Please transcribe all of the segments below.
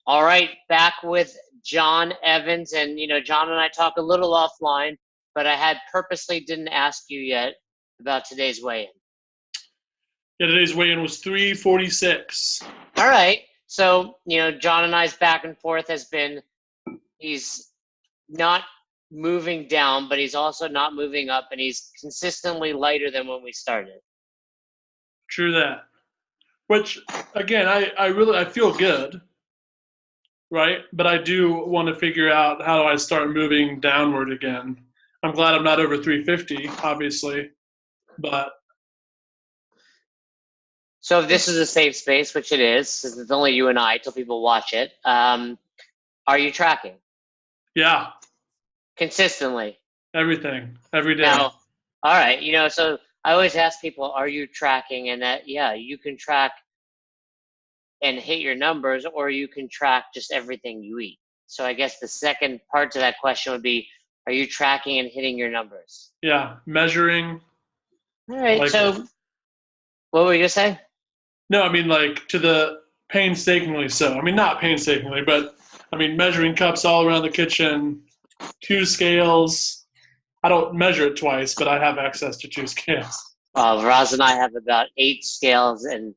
All right, back with Jon Evans. And, Jon and I talk a little offline, but I had purposely didn't ask you yet about today's weigh-in. Yeah, today's weigh-in was 346. All right. So, Jon and I's back and forth has been he's not moving down, but he's also not moving up, and he's consistently lighter than when we started. True that. Which, again, I feel good, right? But I do want to figure out how do I start moving downward again. I'm glad I'm not over 350, obviously, but So if this is a safe space, which it is, since it's only you and I till people watch it, are you tracking yeah, consistently? everything, every day. Now, all right, so I always ask people, are you tracking? And that, yeah, you can track and hit your numbers, or you can track just everything you eat. So I guess the second part to that question would be, are you tracking and hitting your numbers? Yeah, measuring. All right, Like, so what were you gonna say? no, I mean, like, to the painstakingly so. I mean, not painstakingly, but I mean, measuring cups all around the kitchen, 2 scales. I don't measure it twice, but I have access to 2 scales. Roz and I have about 8 scales, and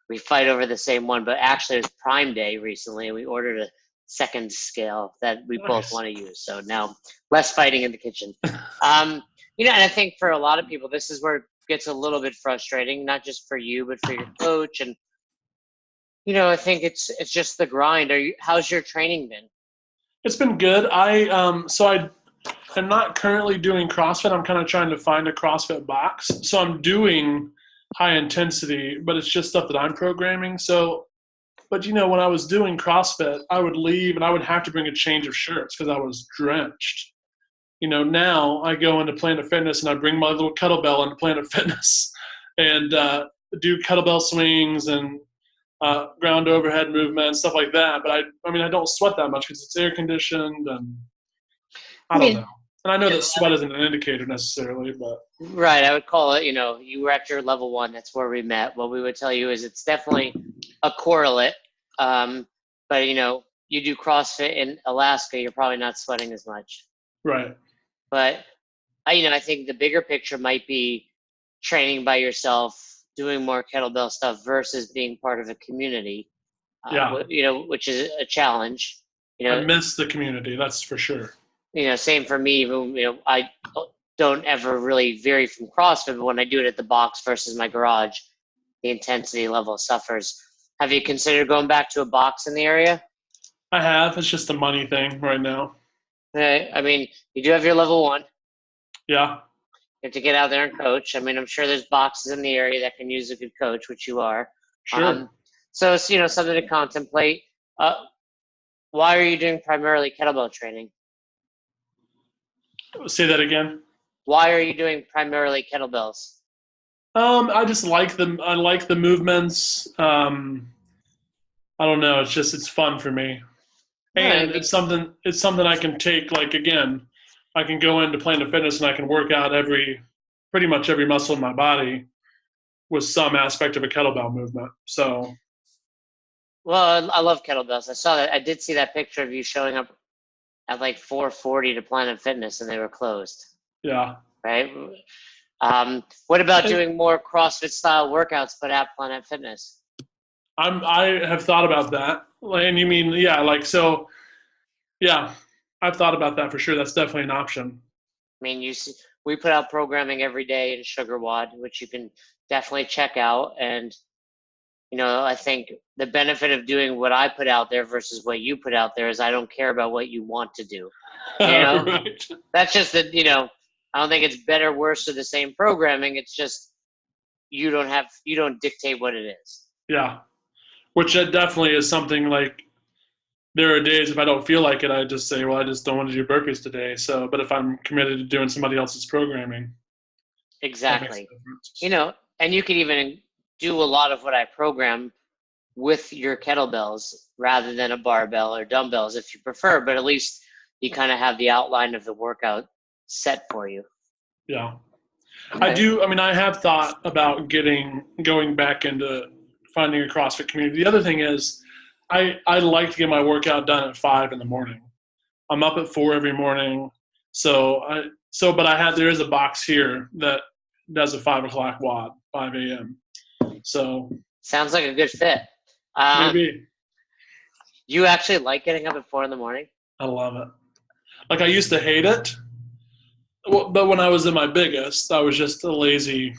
we fight over the same one. But actually, it was Prime Day recently, and we ordered a second scale that we both Nice. want to use. So now, less fighting in the kitchen. And I think for a lot of people, this is where it gets a little bit frustrating, not just for you, but for your coach. And I think it's just the grind. How's your training been? It's been good. I'm not currently doing CrossFit. I'm kind of trying to find a CrossFit box. So I'm doing high intensity, but it's just stuff that I'm programming. So, but when I was doing CrossFit, I would leave and I would have to bring a change of shirts because I was drenched. Now I go into Planet Fitness and I bring my little kettlebell into Planet Fitness and do kettlebell swings and ground overhead movement, stuff like that. But I don't sweat that much because it's air conditioned and I I don't mean, know. And I know that sweat isn't an indicator necessarily, but right, I would call it, you were at your level 1, that's where we met. What we would tell you is it's definitely a correlate. But, you do CrossFit in Alaska, you're probably not sweating as much. right. But, I think the bigger picture might be training by yourself, doing more kettlebell stuff versus being part of a community, Yeah. which is a challenge. I miss the community, that's for sure. Same for me. I don't ever really vary from CrossFit, but when I do it at the box versus my garage, the intensity level suffers. Have you considered going back to a box in the area? I have. It's just a money thing right now. You do have your level 1. Yeah. You have to get out there and coach. I'm sure there's boxes in the area that can use a good coach, which you are. Sure. So it's, something to contemplate. Why are you doing primarily kettlebell training? Say that again. Why are you doing primarily kettlebells? I just like them. I like the movements. I don't know. It's fun for me. Yeah, And it's something I can take, like, again, I can go into Planet Fitness and I can work out pretty much every muscle in my body with some aspect of a kettlebell movement. So well, I love kettlebells. I saw that. I did see that picture of you showing up at like 4:40 to Planet Fitness, and they were closed. yeah. Right. What about doing more CrossFit style workouts, but at Planet Fitness? I have thought about that. And you mean, yeah, like, so, yeah, I've thought about that for sure. That's definitely an option. You see, we put out programming every day in SugarWOD, which you can definitely check out. And I think the benefit of doing what I put out there versus what you put out there is I don't care about what you want to do. Right. That's just that, I don't think it's better, worse, or the same programming. It's just you don't dictate what it is. Yeah. Which definitely is something, like, there are days if I don't feel like it, I just say, well, I just don't want to do burpees today. So, but if I'm committed to doing somebody else's programming, that makes a Exactly. difference. And you can even do a lot of what I program with your kettlebells rather than a barbell or dumbbells if you prefer, but at least you kind of have the outline of the workout set for you. Yeah. I Okay. do. I mean, I have thought about going back into finding a CrossFit community. The other thing is, I like to get my workout done at 5 in the morning. I'm up at 4 every morning. But there is a box here that does a 5 o'clock WOD, 5 a.m. So Sounds like a good fit. maybe. You actually like getting up at 4 in the morning? I love it. Like I used to hate it, but when I was in my biggest, I was just a lazy.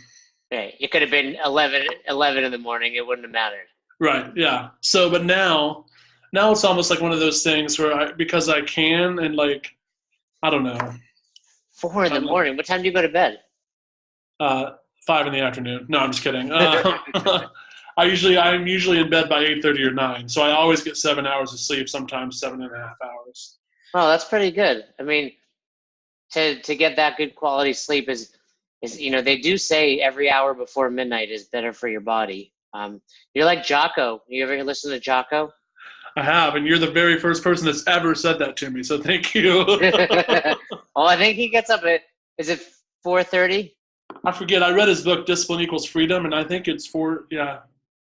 Okay, it could have been 11 in the morning. It wouldn't have mattered. Right. Yeah. So, but now it's almost like one of those things where because I can and like, I don't know. 4 in the morning. What time do you go to bed? 5 in the afternoon. No, I'm just kidding. I'm usually in bed by 8:30 or 9, so I always get 7 hours of sleep. Sometimes 7.5 hours. Oh, that's pretty good. I mean, to get that good quality sleep is they do say every hour before midnight is better for your body. You're like Jocko. You ever listen to Jocko? I have, and you're the very first person that's ever said that to me. So thank you. Well, I think he gets up at, is it 4:30? I forget. I read his book Discipline Equals Freedom, and I think it's 4. Yeah.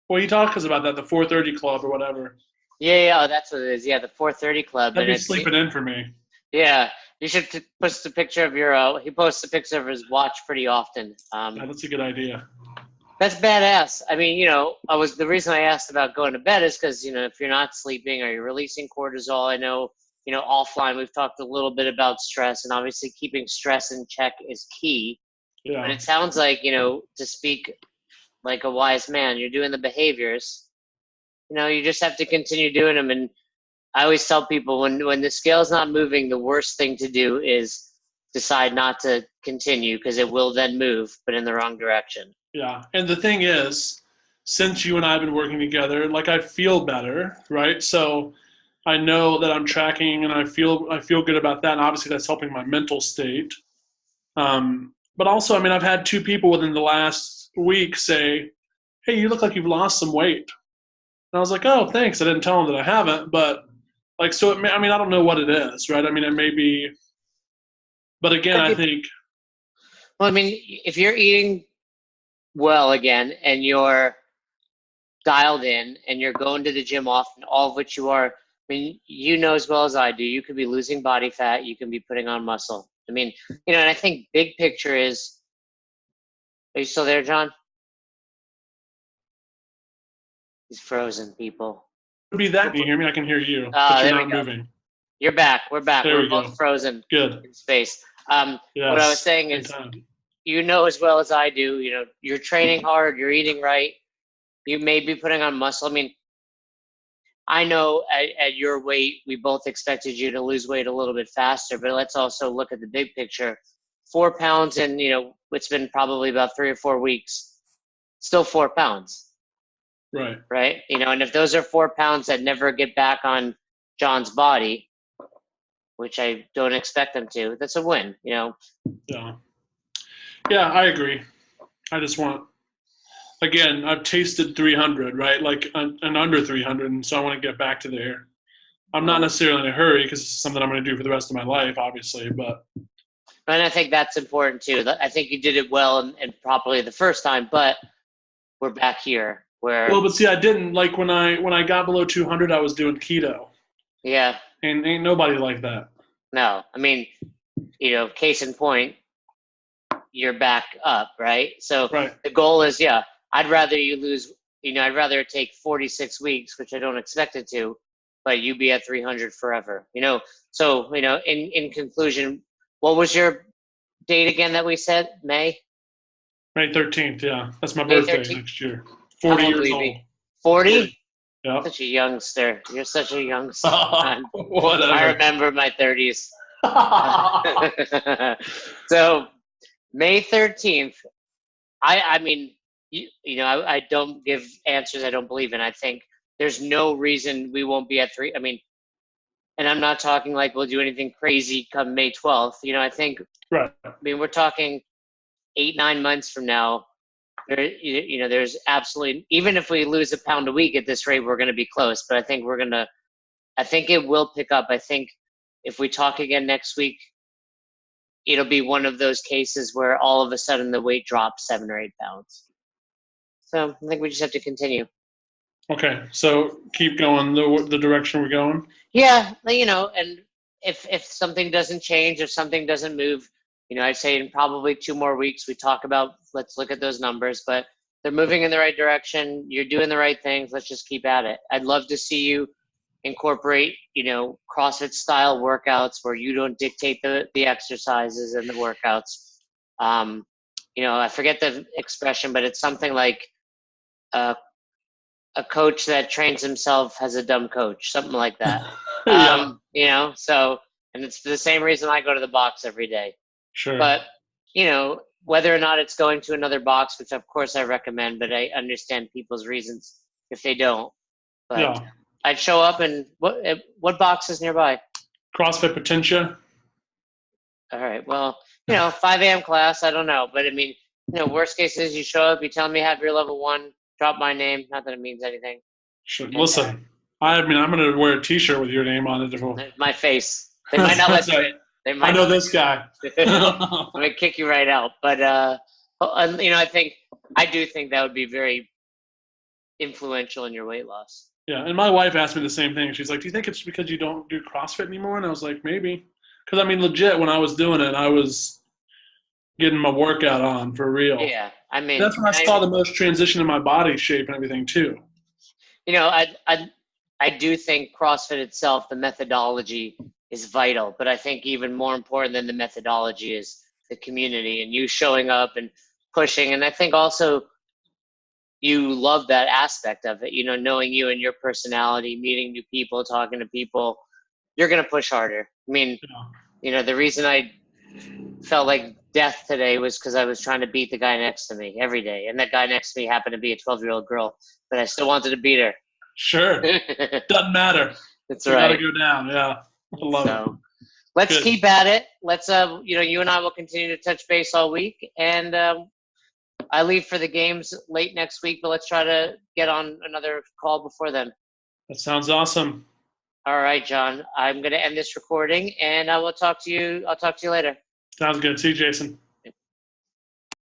Well, he talks about that, the 4:30 Club or whatever. Yeah, that's what it is. Yeah, the 4:30 Club. That'd be sleeping in for me. Yeah, you should post a picture of your. He posts a picture of his watch pretty often. Yeah, that's a good idea. That's badass. I mean, the reason I asked about going to bed is because if you're not sleeping or you're releasing cortisol, I know offline we've talked a little bit about stress, and obviously keeping stress in check is key. Yeah. But it sounds like to speak like a wise man, you're doing the behaviors. You just have to continue doing them. And I always tell people when the scale's not moving, the worst thing to do is decide not to continue because it will then move, but in the wrong direction. Yeah. And the thing is, since you and I have been working together, like I feel better, right? So I know that I'm tracking and I feel good about that. And obviously that's helping my mental state. But also, I mean, I've had 2 people within the last week say, "Hey, you look like you've lost some weight." And I was like, "Oh, thanks." I didn't tell them that I haven't, but like, so I mean, I don't know what it is, right? I mean, it may be, but again, I think. Well, I mean, if you're eating well again and you're dialed in and you're going to the gym often, all of which you are, I mean, as well as I do, you could be losing body fat, you can be putting on muscle. I mean, and I think big picture is, are you still there, John? He's frozen, people. It would be that. Can you hear me? I can hear you, but you're not moving. You're back. We're back. There We're we both go. Frozen Good. in space. Yes. What I was saying is, as well as I do, you're training hard, you're eating right, you may be putting on muscle. I mean, I know at your weight, we both expected you to lose weight a little bit faster, but let's also look at the big picture. 4 pounds in, it's been probably about 3 or 4 weeks, still 4 pounds. Right. Right. And if those are 4 pounds that never get back on John's body, which I don't expect them to, that's a win, Yeah. Yeah, I agree. I just want, again, I've tasted 300, right? Like and under 300, and so I want to get back to there. I'm not necessarily in a hurry because it's something I'm going to do for the rest of my life, obviously, but. And I think that's important too. I think you did it well and properly the first time, but we're back here where. Well, but see, I didn't like when I got below 200, I was doing keto. Yeah. And ain't nobody like that. No, I mean, case in point, you're back up, right? So right. The goal is, I'd rather you lose, I'd rather take 46 weeks, which I don't expect it to, but you be at 300 forever, So, in conclusion, what was your date again that we said? May 13th, yeah. That's my birthday next year. 40 years old. 40? Yeah. Such a youngster. You're such a youngster. Whatever. I remember my 30s. So, May 13th, I mean, I don't give answers I don't believe in. I think there's no reason we won't be at 3. I mean, and I'm not talking like we'll do anything crazy come May 12th. I think, right. I mean, we're talking 8-9 months from now. There's absolutely, even if we lose a pound a week at this rate, we're going to be close. But I think I think it will pick up. I think if we talk again next week, it'll be one of those cases where all of a sudden the weight drops 7 or 8 pounds. So I think we just have to continue. Okay, so keep going the direction we're going. Yeah, and if something doesn't change, if something doesn't move, I'd say in probably 2 more weeks we talk about, let's look at those numbers, but they're moving in the right direction. You're doing the right things. Let's just keep at it. I'd love to see you incorporate, CrossFit style workouts where you don't dictate the exercises and the workouts. I forget the expression, but it's something like uh, a coach that trains himself has a dumb coach, something like that. Yeah, So, and it's for the same reason I go to the box every day. sure. But, whether or not it's going to another box, which of course I recommend, but I understand people's reasons if they don't. But Yeah. I'd show up, and what box is nearby? CrossFit Potentia. All right. Well, 5 a.m. class, I don't know. But I mean, worst case is you show up, you tell me you have your level 1, drop my name, not that it means anything. Sure. And Listen, I mean, I'm going to wear a T-shirt with your name on it. my face. They might not let you in. They might I know not this guy. I'm gonna kick you right out. But I do think that would be very influential in your weight loss. Yeah, and my wife asked me the same thing. She's like, "Do you think it's because you don't do CrossFit anymore?" And I was like, "Maybe." Because I mean, legit, when I was doing it, I was getting my workout on for real. Yeah, I mean, That's when I saw the most transition in my body shape and everything too. I do think CrossFit itself, the methodology is vital, but I think even more important than the methodology is the community and you showing up and pushing. And I think also you love that aspect of it, knowing you and your personality, meeting new people, talking to people, you're going to push harder. I mean, the reason I felt like death today was because I was trying to beat the guy next to me every day. And that guy next to me happened to be a 12-year-old girl, but I still wanted to beat her. Sure. Doesn't matter. That's you right. Gotta go down. Yeah. I love it. Let's Good. keep at it. Let's, you and I will continue to touch base all week. And I leave for the games late next week, but let's try to get on another call before then. That sounds awesome. All right, John. I'm going to end this recording, and I will talk to you. I'll talk to you later. Sounds good. See you, Jason.